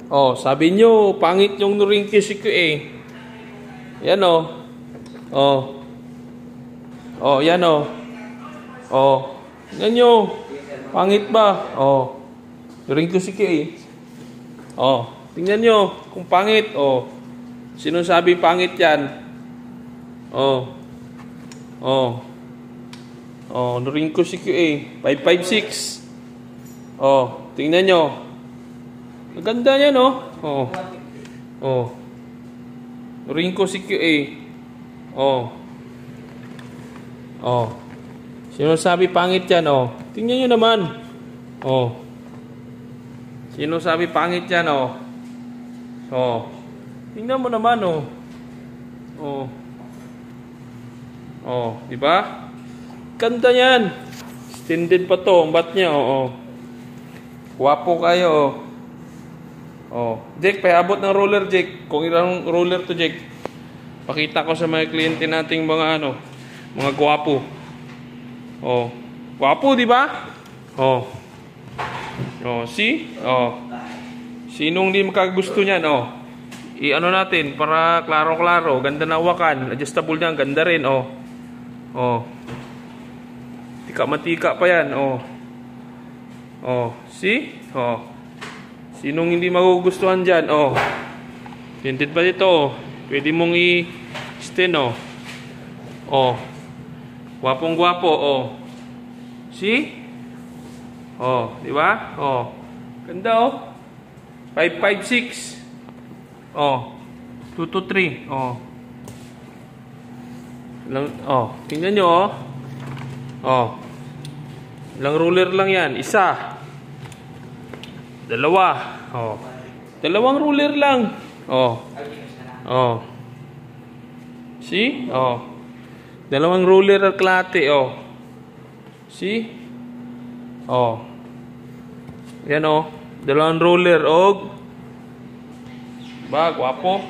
Oh, sabi nyo, pangit yung Norinco CQ eh. Yan oh. Oh. Oh, yan oh. Oh. Yan nyo. Pangit ba? Oh. Norinco CQ eh. Oh. Tingnan nyo kung pangit. Oh. Sino sabi pangit yan? Oh. Oh. Oh. Norinco CQ eh. 556. Oh. Tingnan nyo. Maganda yan, oh. Oh. Oh. Norinco CQA. Oh. Oh. Sino sabi pangit yan, oh? Tingnan nyo naman. Oh. Sino sabi pangit yan, oh? Oh. Tingnan mo naman, oh. Oh. Oh. Diba? Ganda yan. Extended pa to. Ang bat niya, oh. Oh. Wapo kayo, oh. Oh, Jake, paabot ng roller, Jake. Kung ilang roller to, Jake. Pakita ko sa mga kliyente nating mga mga gwapo. Oh, gwapo, di ba? Oh. Oh, see? Oh. Sinong di makagusto niyan, oh. I-ano natin para klaro-klaro, ganda na hawakan, adjustable niyan, ganda rin, oh. Oh. Tika-matika pa yan, oh. Oh, see? Oh. Sinong hindi magugustuhan dyan? Oh. Tinted pa dito, oh. Pwede mong i-extend, oh. Oh. Gwapong-gwapo, oh. See? Oh, di ba? Oh. Ganda, oh. 556. Oh. 223. Oh. Oh. Tingnan nyo, oh. Oh. Ilang ruler lang yan. Isa. Dalawa. Oh. Dalawang ruler lang. Oh. Oh. See? Oh. Dalawang ruler at klate, oh. See? Oh. Yan, oh. Dalawang ruler, oh. Ba, gwapo.